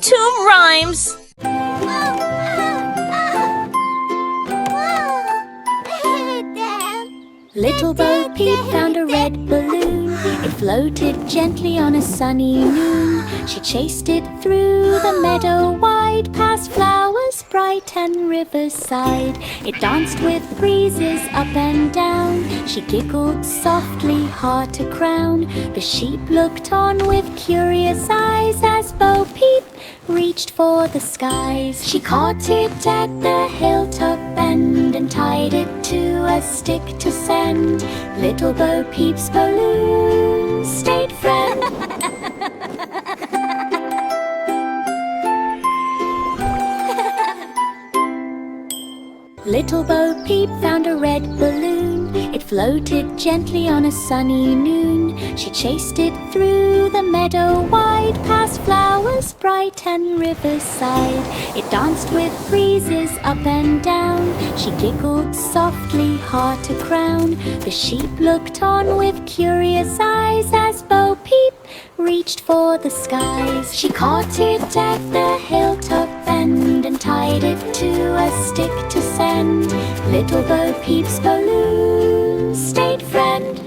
2 rhymes. Little Bo Peep found a red balloon. It floated gently on a sunny noon. She chased it through the meadow wide, past flowers bright and riverside. It danced with breezes up and down. She giggled softly, heart a crown. The sheep looked on with curious eyes as Bo Peep reached for the skies. She caught it at the hilltop bend and tied it to a stick to send Little Bo Peep's balloon state friend. Little Bo Peep found a red balloon. It floated gently on a sunny noon. She chased it through the meadow wide, past flowers bright and riverside. It danced with breezes up and down. She giggled softly, heart a crown. The sheep looked on with curious eyes as Bo Peep reached for the skies. She caught it at the hilltop bend and tied it to a stick to send Little Bo Peep's balloon state friend.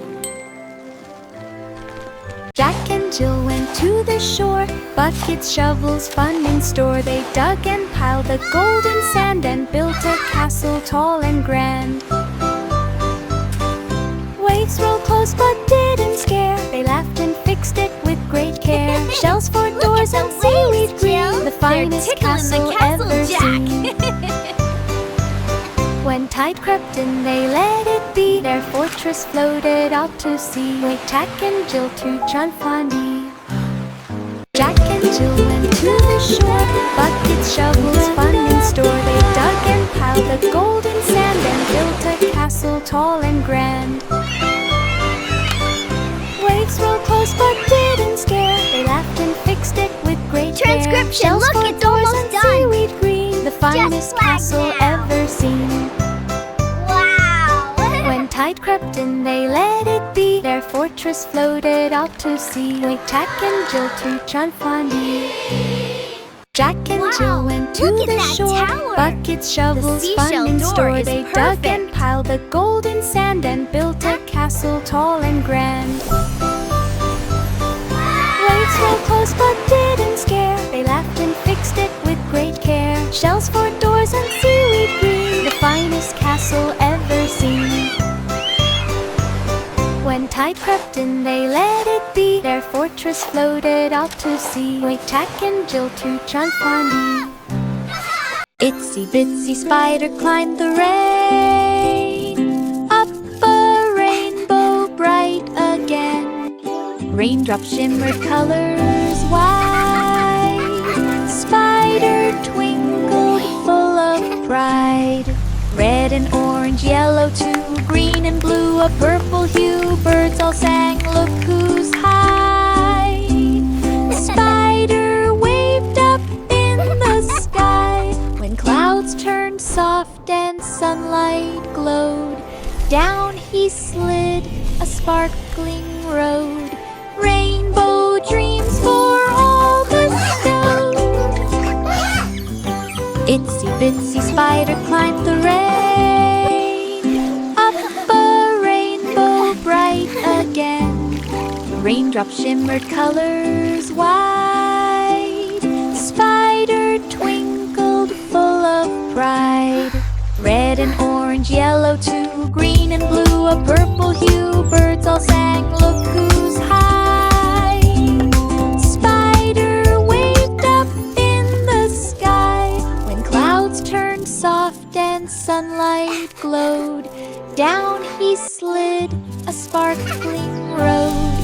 Jack and Jill went to the shore. Buckets, shovels, fun in store. They dug and piled the golden sand and built a castle tall and grand. Waves rolled close but didn't scare. They laughed and fixed it with great care. Shells for doors and seaweed green, the finest castle ever seen. When tide crept in, they let it be. Their fortress floated out to sea. Wait, Jack and Jill to Chalfani. Jack and Jill went to the shore. Buckets, shovels, fun in store. They dug and piled the golden sand and built a castle tall and grand. Waves rolled close but didn't scare. They laughed and fixed it with great care. Transcription, look, it's doors almost and done. seaweed green, the finest like castle that. ever seen. Wow! When tide crept in, they let it be. Their fortress floated out to sea. Wait, Jack and Jill to Chalfani. Jack and Wow, Jill went to look at the that shore. tower. Buckets, shovels, The fun seashell in door store. is They dug and perfect. piled the golden sand and built a castle tall and grand. Waves rolled close but didn't scare. They laughed and fixed it with great care. Shells for doors and seaweed green, the finest castle ever seen. When tide crept in, they let it be. Their fortress floated out to sea. Wait, Jack and Jill to Chalfani. Itsy bitsy spider climbed the rain, up a rainbow bright again. Raindrops shimmered colors wide. Spider twinkled full of pride. Red and orange, yellow too, green and blue, a purple hue. Birds all sang, look who's high. Spider waved up in the sky. When clouds turned soft and sunlight glowed, down he slid a sparkling road. Rainbow dreams for all bestowed. Itsy bitsy spider climbed the rain, up a rainbow bright again. Raindrops shimmered colors wide. Spider twinkled full of pride. Red and orange, yellow too, green and blue, a purple hue. Birds all sang, look who's high. Spider waved up in the sky. When clouds turned soft and sunlight glowed, down he slid a sparkling road.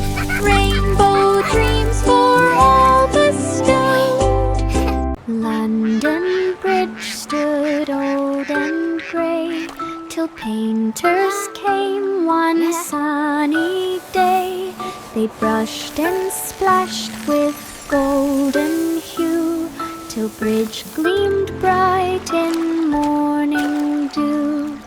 Rainbow dreams for all bestowed. London Bridge stood old and grey, till painters came one sunny day. They brushed and splashed with golden hue, till bridge gleamed bright in morning dew.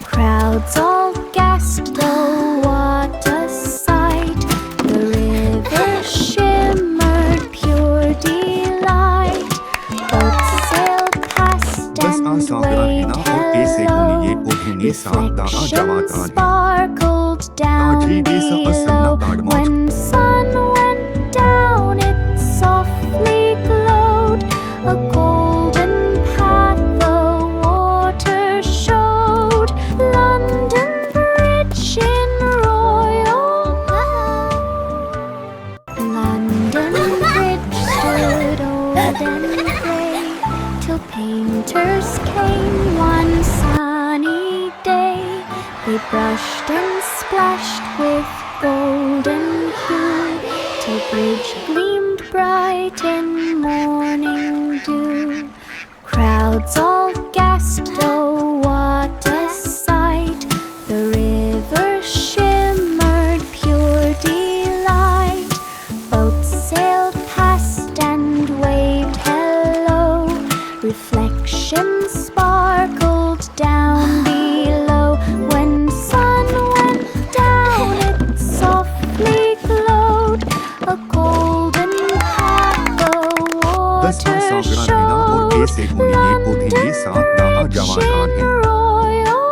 Crowds all gasped, oh what a sight! The river shimmered pure delight. Reflections sparkled down below. When sun went down, it softly glowed. A golden path the water showed. London Bridge in royal London Bridge stood old and grey till painters came one sunny day. They brushed and splashed with golden hue till bridge gleamed bright in morning dew. Crowds all gasped, oh what a sight! The river shimmered pure delight. Boats sailed past and waved hello. Reflections sparkled down below. When sun went down, it softly glowed. A golden path the water showed. London Bridge in royal.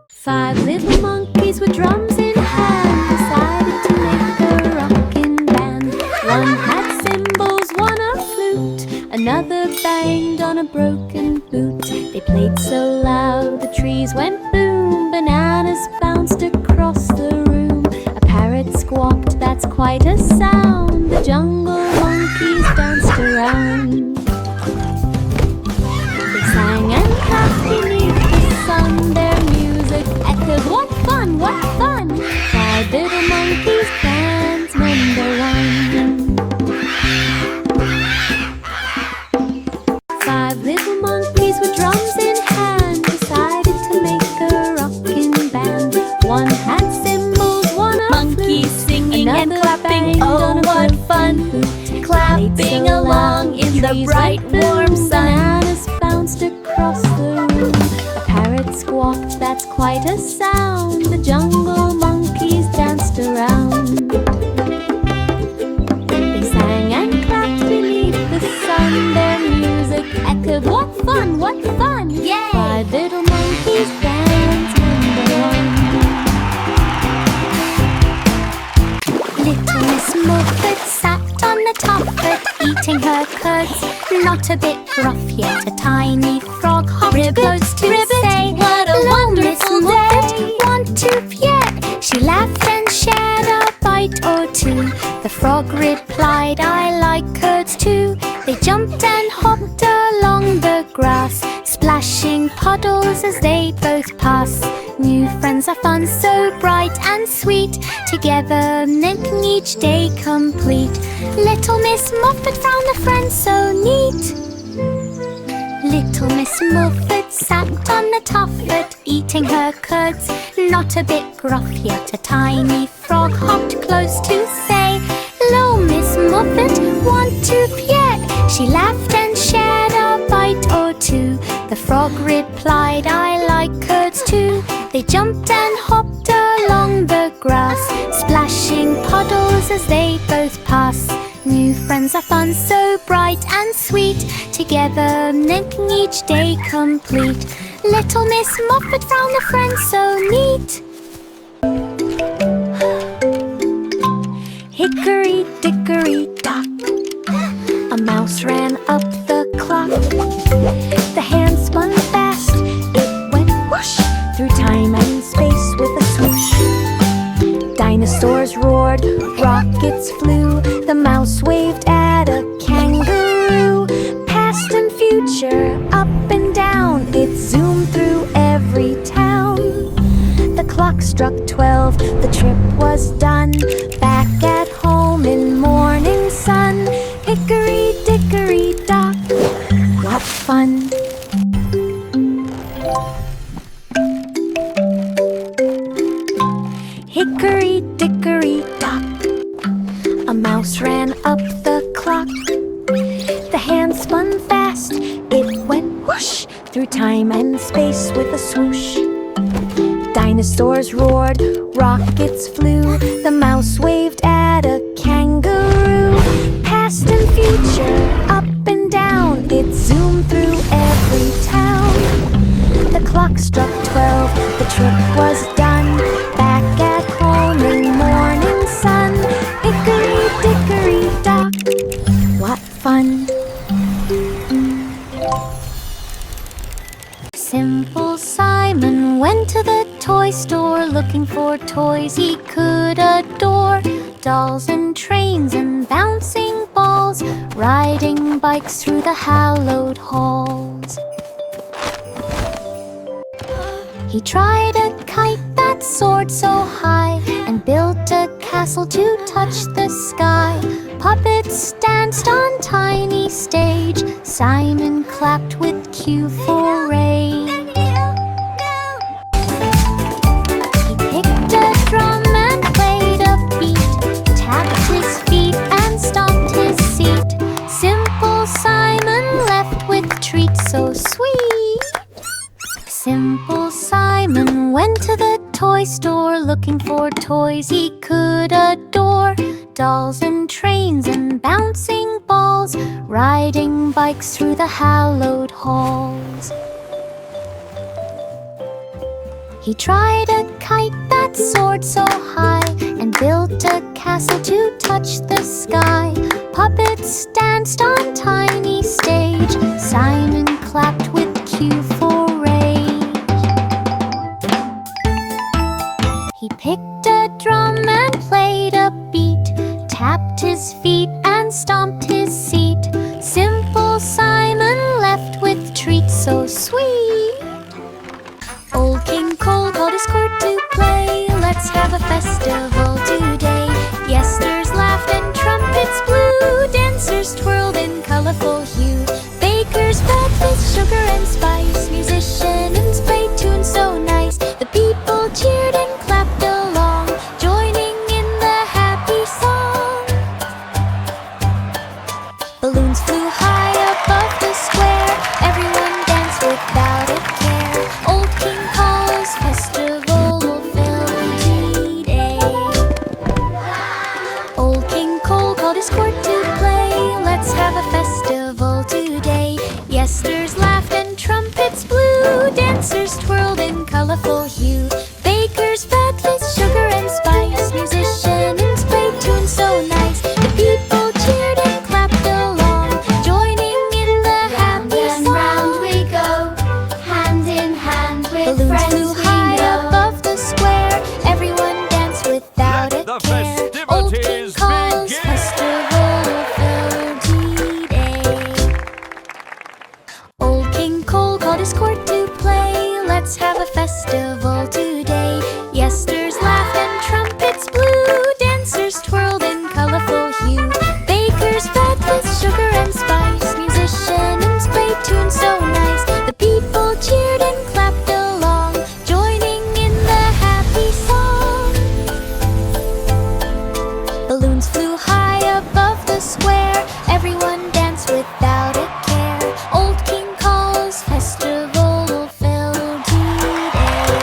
5 little monkeys with drums in hand decided to make a rockin' band. One had cymbals, one a flute, another banged on a broken boot. They played so loud the trees went boom. Bananas bounced across the room. A parrot squawked, that's quite a sound. The jungle monkeys danced around. They sang and clapped beneath the sun. Their music echoed, what fun, what fun! 5 little monkeys dance number 1. 5 little monkeys with drums in hand decided to make a rockin' band. One had cymbals, one a Monkeys flute, singing and another clapping, banged oh on a what broken fun! boot. Clapping Played so along loud, in the trees bright went warm boom. sun. Bananas bounced across the room. A parrot squawked, that's quite a sound. The jungle monkeys danced around. They sang and clapped beneath the sun. Their music echoed, what fun, what fun! Yay! 5 little monkeys dance number 1. Little Miss Muffet sat on the top of eating her curds. Not a bit gruff yet, a tiny frog hopped close to say, what a "Hello, Miss wonderful Muffet, day." want to yet?" She laughed and shared a bite or two. The frog replied, "I like curds too." They jumped and hopped along the grass, splashing puddles as they both pass. New friends are fun, so bright and sweet, together making each day complete. Little Miss Muffet found a friend so neat. Little Miss Muffet sat on the tuffet, eating her curds. Not a bit gruff yet, a tiny frog hopped close to say, "Hello, Miss Muffet, want to yet?" She laughed and shared a bite or two. The frog replied, "I like curds too." They jumped and hopped along the grass, splashing puddles as they both pass. New friends are fun, so bright and sweet, together making each day complete. Little Miss Muffet found a friend so neat. Hickory dickory dock, a mouse ran up the clock. The hand spun fast, it went whoosh through time and space with a swoosh. Dinosaurs roared, rockets flew, the mouse waved at a kangaroo. Past and future, up and down, it zoomed through every town. The clock struck 12, the trip was done. Back at home in morning sun. Hickory dickory dock, what fun! Hickory dickory dock, a mouse ran up the clock. The hand spun fast, it went whoosh through time and space with a swoosh. Dinosaurs roared, rockets flew, the mouse waved at a kangaroo. Past and future, up and down, it zoomed through every town. The for toys he could adore. Dolls and trains and bouncing balls, riding bikes through the hallowed halls. He tried a kite that soared so high, and built a castle to touch the sky. Puppets danced on tiny stage, Simon clapped with cue for rage. He picked a drum and played a beat, tapped his feet and stomped his seat. Simple Simon left with treats so sweet. Simple Simon went to the toy store, looking for toys he could adore. Dolls and trains and bouncing balls, riding bikes through the hallowed halls. He tried a kite that soared so high, and built a castle to touch the sky. Puppets danced on tiny stage, Simon clapped with cue for rage. He picked a drum and played a beat, tapped his feet and stomped his seat. Simple Simon left with treats so sweet. Old King Cole called his court to play. Let's have a festival today. Yes, there's laughed and trumpets blew, dancers twirled in colorful hue. Bakers fed with sugar and spice, musicians played tunes so nice. The people cheered and clapped along, joining in the happy song. Balloons flew high above the square, everyone danced without a care. Old King Cole's festival will fill the day. Old King Cole called his court to play. Let's have a festival today. Yes, there's laughed and trumpets blew, dancers twirled in colorful hue. Bakers fed with sugar and spice, musicians played tunes so nice. The people cheered and clapped along, joining in the happy song. Round we go, hand in hand with Balloons friends flew we high know. above the square, everyone danced without Let a the care. Old King festivities Cole's begin. festival filled day. Old King Cole called his court to play. Let's have a festival today. Yes, there's laugh and trumpets blew, dancers twirled in colorful hue. Bakers fed with sugar and spice, musicians played tunes so nice. The people cheered and clapped along, joining in the happy song. Balloons flew high above the square, everyone danced without a care. Old King Cole's festival will fill today.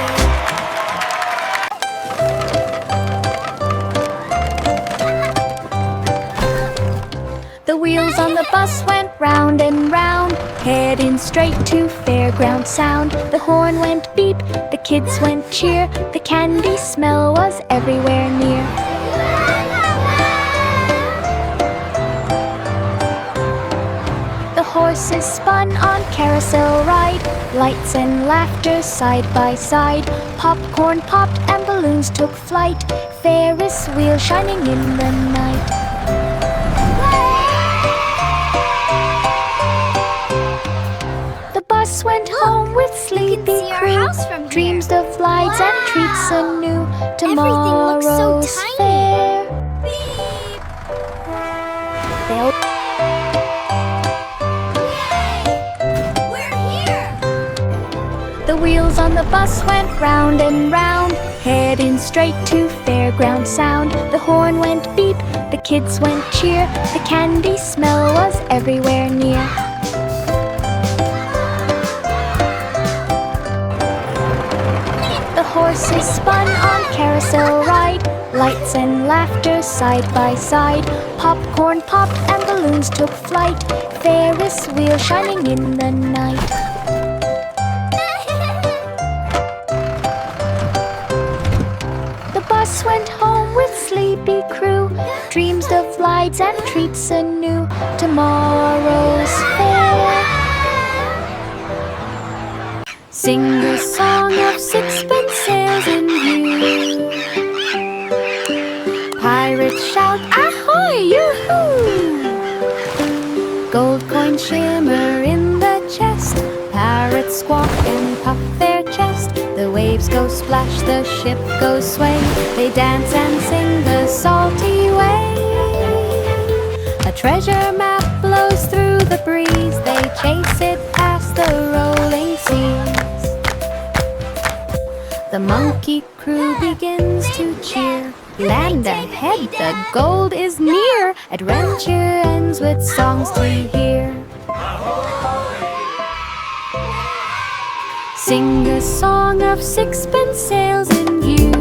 The wheels on the bus went round and round, heading straight to fairground sound. The horn went beep, the kids went cheer, the candy smell was everywhere near. The horses spun on carousel ride, lights and laughter side by side. Popcorn popped and balloons took flight, Ferris wheel shining in the night. The bus went home with sleepy see our crew, house from here. dreams of lights and treats anew. Everything looks so Tomorrow's tiny. fair. They'll We're here. The wheels on the bus went round and round, heading straight to fairground sound. The horn went beep, the kids went cheer, the candy smell was everywhere near. The horses spun on carousel ride, lights and laughter side by side. Popcorn popped and balloons took flight, Ferris wheel shining in the night. The bus went home with sleepy crew, dreams of lights and treats anew. Tomorrow's fair. Sing the song of sixpence sails in view. Pirates shout, ahoy, yoo-hoo! Gold coins shimmer in the chest. Parrots squawk and puff their chest. The waves go splash, the ship goes sway. They dance and sing the salty way. A treasure map blows through the breeze. They chase it past the rolling seas. The monkey crew begins to cheer. Land ahead, the gold is near. Adventure ends with songs to hear. Sing a song of sixpence sails in view.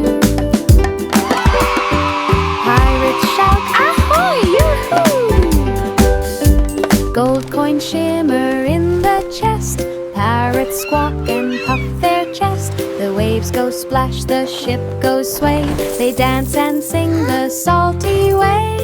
Pirates shout, ahoy, yoo-hoo! Gold coins shimmer in the chest. Parrots squawk and puff their chest. The waves go splash, the ship goes sway. They dance and sing the salty way.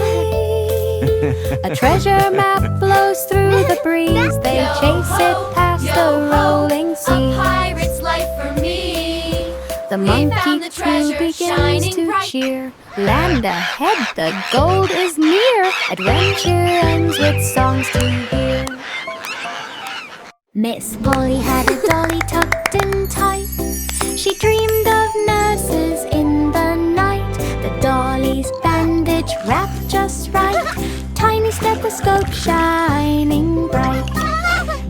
A treasure map blows through the breeze. They chase it past the rolling seas. A pirate's life for me. The monkey crew begins to cheer. Land ahead, the gold is near. Adventure ends with songs to hear. Miss Polly had a dolly tucked in tight. She dreamed of nurses in the night. The dolly's bandage wrapped just right. Tiny stethoscope shining bright.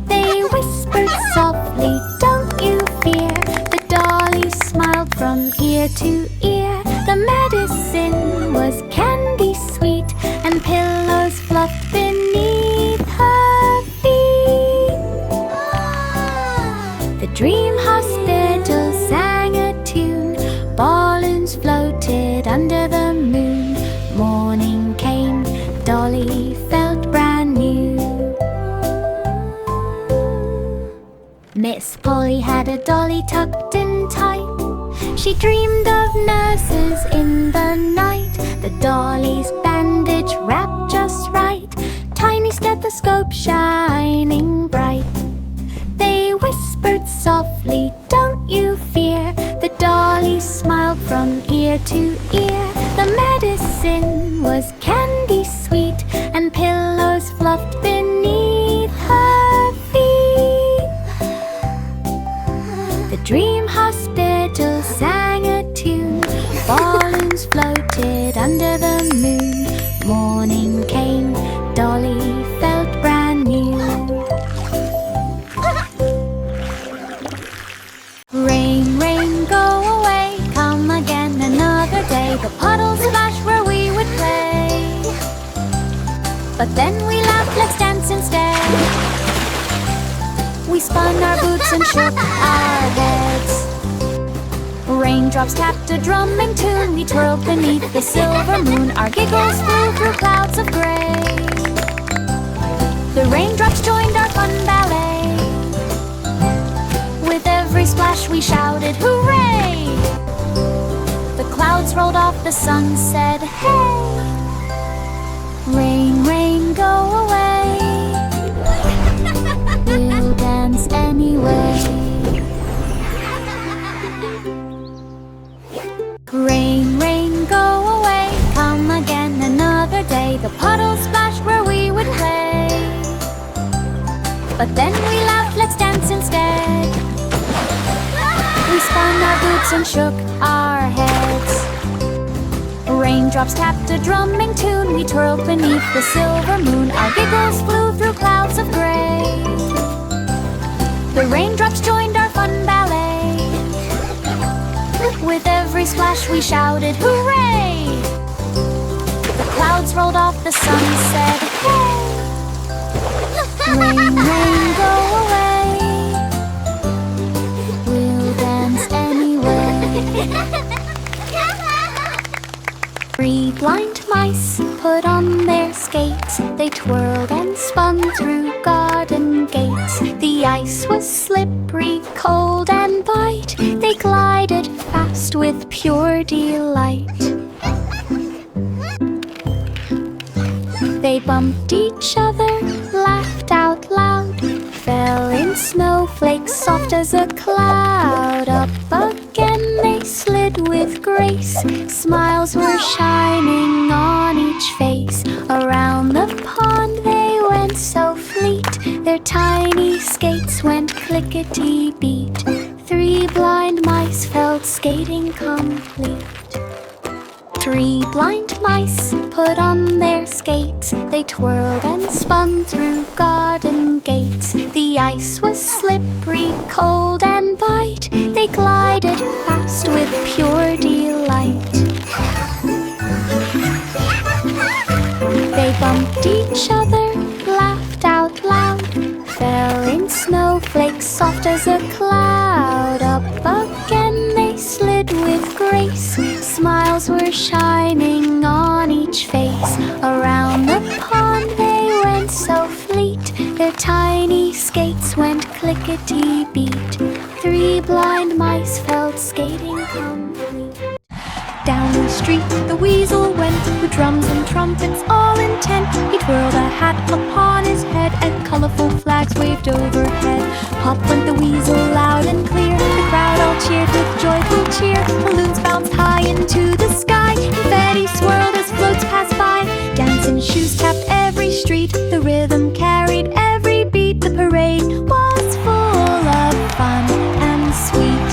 They whispered softly, don't you fear. The dolly smiled from ear to ear. The medicine was candy sweet, and pillows fluffed beneath her feet. The dream hospital sang a tune. Balloons floated under the moon. Morning came, Dolly felt brand new. Miss Polly had a dolly tucked in tight. She dreamed of nurses in the night. The dolly's bandage wrapped just right. Tiny stethoscope shining bright. They whispered softly, don't you fear. The dolly smiled from ear to ear. The medicine was candy sweet, and pillows fluffed beneath her feet. The dream hospital sang a tune. Balloons floated under the moon. Morning came, Dolly felt brand new. Rain, rain, go away, come again another day. The puddles splash where we would play. But then we laughed, let's dance instead. We spun our boots and shook our heads. Raindrops tapped a drumming tune. We twirled beneath the silver moon. Our giggles flew through clouds of gray. The raindrops joined our fun ballet. With every splash we shouted, hooray! The clouds rolled off, the sun said, hey! Rain, rain, go away. We'll dance anyway. Rain, rain, go away. Come again another day. The puddles splash where we would play. But then we laughed, let's dance instead. We spun our boots and shook our heads. Raindrops tapped a drumming tune. We twirled beneath the silver moon. Our giggles flew through clouds of gray. The raindrops joined our fun ballet. With every splash we shouted, hooray! The clouds rolled off, the sun said, hey! Rain, rain, go away. We'll dance anyway. 3 blind mice put on their skates. They twirled and spun through garden gates. The ice was slippery, cold and white. They glided fast with pure delight. They bumped each other, laughed out loud, fell in snow snowflakes soft as a cloud. Up again they slid with grace. Smiles were shining on each face. Around the pond they went so fleet. Their tiny skates went clickety-beat. 3 blind mice felt skating complete. 3 blind mice put on their skates. They twirled and spun through garden gates. The ice was slippery, cold and white. They glided past with pure delight. They bumped each other, laughed out loud, fell in snowflakes soft as a cloud. Up again they slid with grace. Smiles were shining on each face. Around the pond they went so fleet. Their tiny skates went clickety-beat. 3 blind mice felt skating complete. Down the street the weasel went, with drums and trumpets all intent. He twirled a hat upon his head, and colorful flags waved overhead. Pop went the weasel loud and clear. The crowd all cheered with joyful cheer. Balloons bounced high into the sky. Confetti swirled as floats passed by. Dancing shoes tapped every street. The rhythm carried every beat. The parade was full of fun and sweet.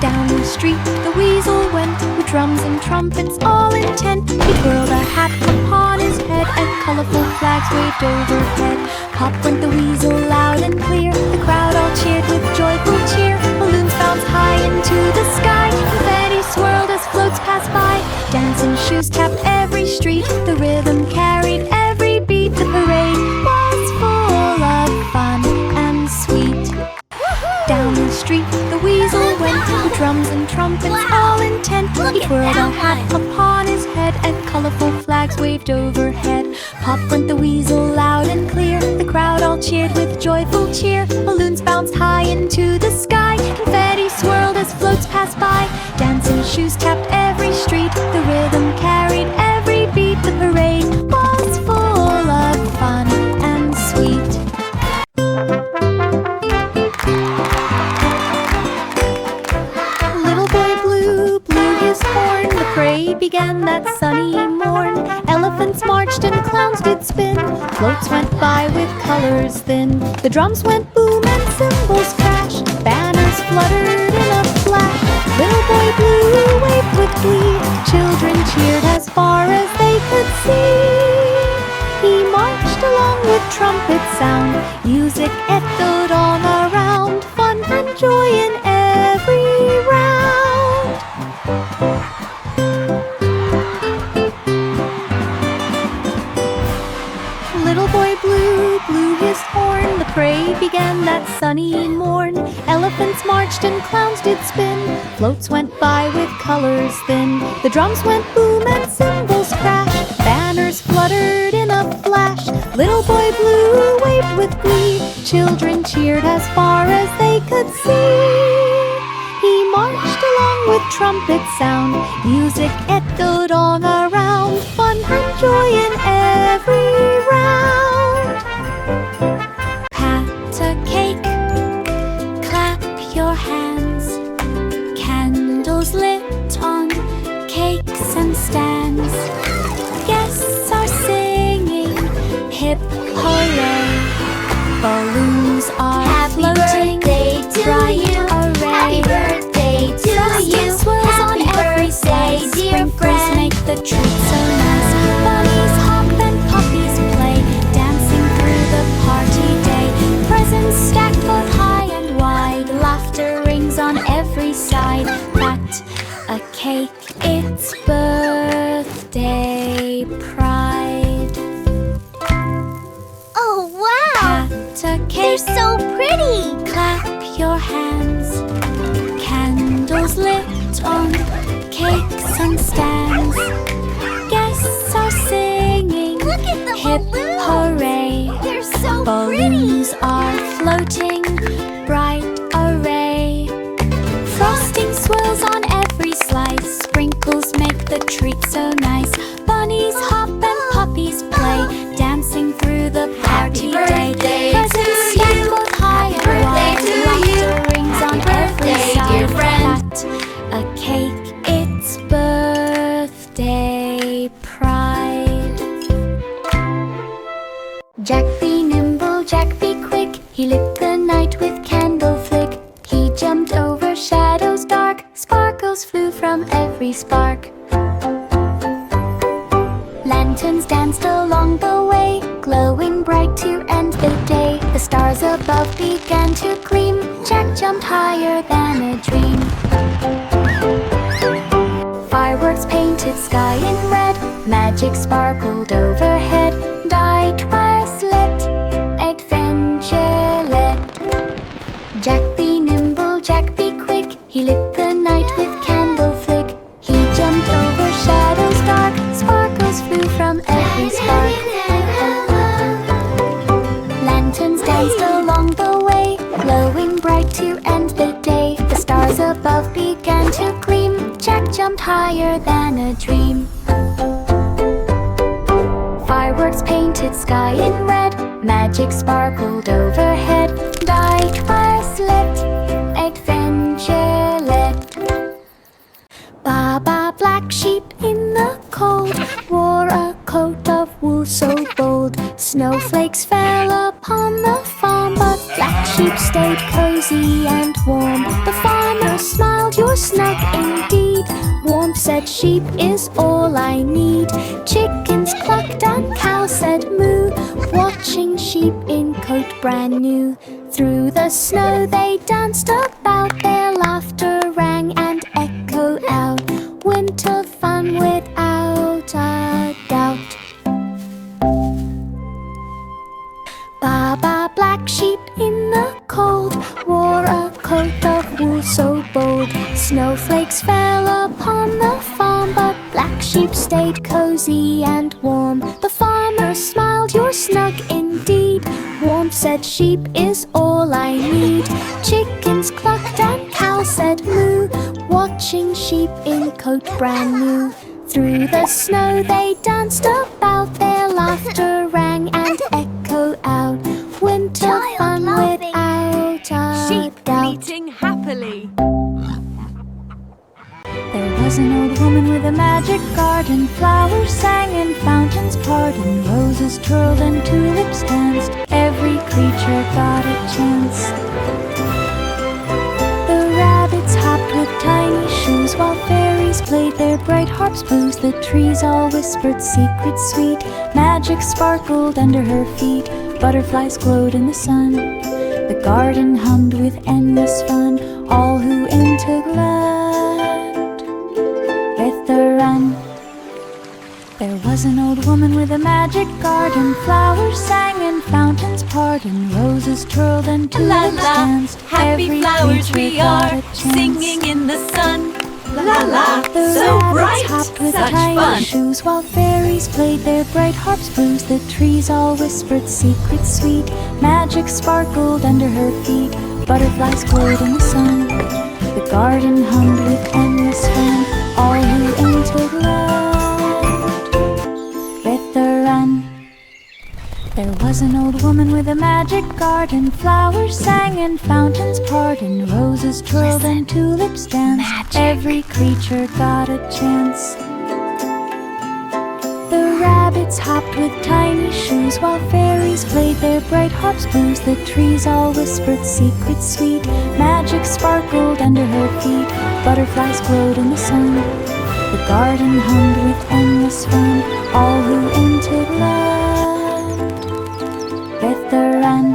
Down the street the weasel went, with drums and trumpets all intent. He twirled a hat upon his head, and colorful flags waved overhead. Pop went the weasel loud and clear. The crowd all cheered with joyful cheer. Balloons bounced high into the sky. Confetti swirled as floats passed by. Dancing shoes tapped every street. The rhythm carried every beat. The parade was full of fun and sweet. Down the street the weasel went, with drums and trumpets all intent. He twirled a hat upon his head, and colorful flags waved overhead. Pop went the weasel loud and clear. The crowd all cheered with joyful cheer. Balloons bounced high into the sky. Confetti swirled as floats passed by. Dancing shoes tapped every street. The rhythm carried every beat. The parade was full of fun and sweet. Parade began that sunny morn. Elephants marched and clowns did spin. Floats went by with colors thin. The drums went boom and cymbals crashed. Banners fluttered in a flash. Little Boy Blue waved with glee. Children cheered as far as they could see. He marched along with trumpet sound. Music echoed all around. Fun and joy in every round. Little Boy Blue blew his horn. The parade began that sunny morn. Elephants marched and clowns did spin. Floats went by with colors thin. The drums went boom and cymbals crashed. Banners fluttered in a flash. Little Boy Blue waved with glee. Children cheered as far as they could see. He marched along with trumpet sound. Music echoed all around. Fun and joy in every round. Pat a cake, clap your hands. Candles lit on cakes and stands. Guests are singing, hip hooray. Balloons are floating, bright array. Happy birthday to you. Swirls on Happy every birthday, side. dear Sprinkles friend. make the treat so nice. Bunnies hop and puppies play, dancing through the party day. Presents stacked both high and wide. Laughter rings on every side. Pat a cake, it's birthday pride. Oh wow! Pat a cake, They're so pretty! clap your hands. Candles lit on cakes and stands. Guests are singing, Look at the hip balloons! hooray. They're so Balloons are floating, bright array. Frosting swirls on every slice. Sprinkles make the treat so nice. Bunnies hop and puppies play, dancing through the party Happy day. birthday Presents to stacked you. both high Jack be nimble, Jack be quick, he lit the night with candle flick. He jumped over shadows dark, sparkles flew from every spark. Lanterns danced along the way, glowing bright to end the day. The stars above began to gleam, Jack jumped higher than a dream. Fireworks painted sky in red, magic sparkled overhead. Night was lit, adventure lit. Jack be nimble, Jack be quick, he lit the night with candle flick. He jumped over shadows dark, sparkles flew from every spark. Lanterns danced along the way, glowing bright to end the day. The stars above began to gleam, Jack jumped higher than a dream. Fireworks painted sky in red, magic sparkled overhead. Night was lit, adventure lit. Baba Black Sheep in the cold wore a coat of wool so bold. Snowflakes fell upon the farm, but Black Sheep stayed cozy and warm. The farmer smiled, "You're snug indeed." Warmth said, "Sheep is all I need." Chickens clucked and cows said moo, watching sheep in coat brand new. Through the snow they danced about, their laughter rang and echoed out. Winter fun without a doubt. Baba Black Sheep in the cold wore a coat of wool so bold. Snowflakes fell upon the farm, but Black Sheep stayed cozy and warm. The farmer smiled, "You're snug indeed." Warmth said, "Sheep is all I need." Chickens clucked and cows said moo, watching sheep in coat brand new. Through the snow they danced about, their laughter rang and echoed out. Winter fun without a Sheep doubt. eating happily. There was an old woman with a magic garden. Flowers sang and fountains poured, and roses twirled and tulips danced. Every creature got a chance. The rabbits hopped with tiny shoes, while fairies played their bright harps blues. The trees all whispered secrets sweet, magic sparkled under her feet. Butterflies glowed in the sun, the garden hummed with endless fun. All who entered land with the run. There was an old woman with a magic garden. Flowers sang and fountains poured, and roses twirled and tulips danced. Happy Every flowers creature we got are, a chance. singing in the sun. La la, The so rabbits bright, hopped with such tiny fun. shoes, while fairies played their bright harps blues. The trees all whispered secrets sweet, magic sparkled under her feet. Butterflies glowed in the sun, the garden hummed with endless fun. All who entered land with the run. There was an old woman with a magic garden. Flowers sang and fountains poured, and roses twirled and tulips danced. Every creature got a chance. The rabbits hopped with tiny shoes, while fairies played their bright harps blues. The trees all whispered secrets sweet, magic sparkled under her feet. Butterflies glowed in the sun, the garden hummed with endless fun. All who entered land with the run.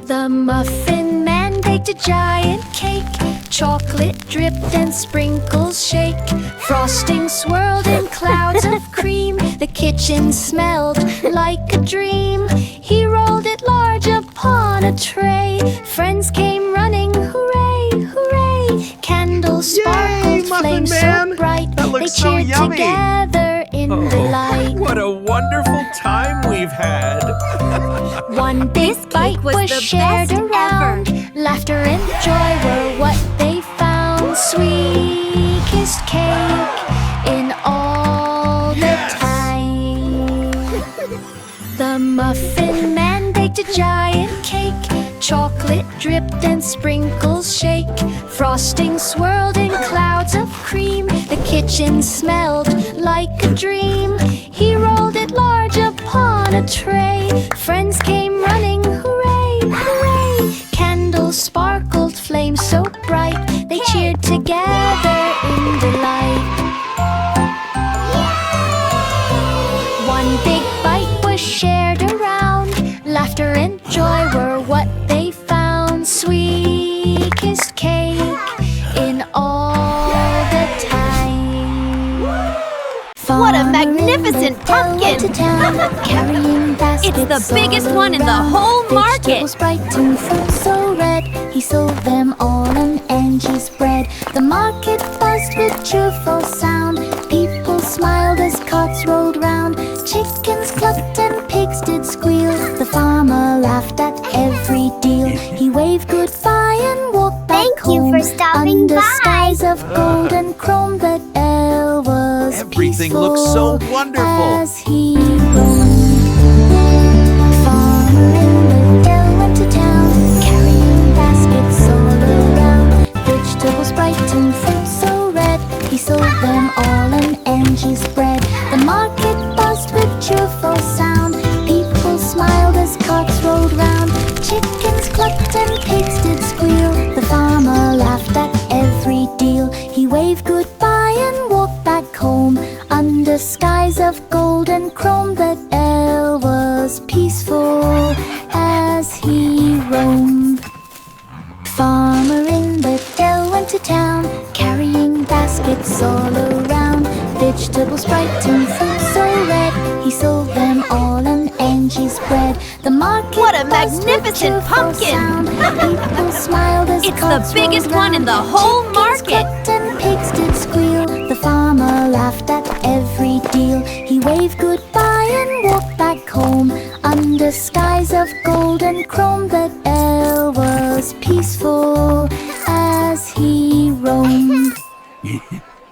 The Muffin Man baked a giant cake. Chocolate dripped and sprinkles shake. Frosting swirled in clouds of cream. The kitchen smelled like a dream. He rolled it large upon a tray. Friends came running, hooray, hooray. Candles sparkled, Muffin flames Man! so bright. That They looks so cheered yummy. together in the light. What a wonderful time we've had. One big bite was was the shared best around. Laughter and joy were what they found. Sweetest cake in all the time. The Muffin Man baked a giant cake. Chocolate dripped and sprinkles shake. Frosting swirled in clouds of cream. The kitchen smelled like a dream. He rolled it large upon on a tray. Friends came running, hooray, hooray! Candles sparkled, flames so bright. They cheered together in delight. One big bite was shared around. Laughter and joy were what they found. Sweetest cake in all the time. What a magnificent pumpkin! It's the biggest one in the whole market. Vegetables bright and fruit so red. He sold them all on Angie's bread. The market buzzed with cheerful sound. People smiled as carts rolled round. Chickens clucked and pigs did squeal. The farmer laughed at every deal. He waved goodbye and walked back home. Thank you for stopping under by. skies of gold and chrome. That El was Everything peaceful looks so wonderful. as he roamed. Farmer in the dell went to town, carrying baskets all around. Vegetables bright and fruit so red. He sold them all on Angie's bread. The market buzzed with cheerful sound. People smiled as carts rolled round. Chickens clucked and pigs did squeal. The farmer laughed at every deal. He waved goodbye and walked back home under skies of gold and chrome. That El was peaceful as he roamed. Farmer in the dell went to town, carrying baskets all around. Vegetables bright and fruit so red. He sold them all on Angie's bread. The market What a buzzed with magnificent cheerful pumpkin! sound. People smiled as It's the carts biggest rolled one in the round. whole Chickens market. clucked and pigs did squeal. The farmer laughed at every deal. He waved goodbye and walked back home under skies of gold and chrome. That El was peaceful as he roamed.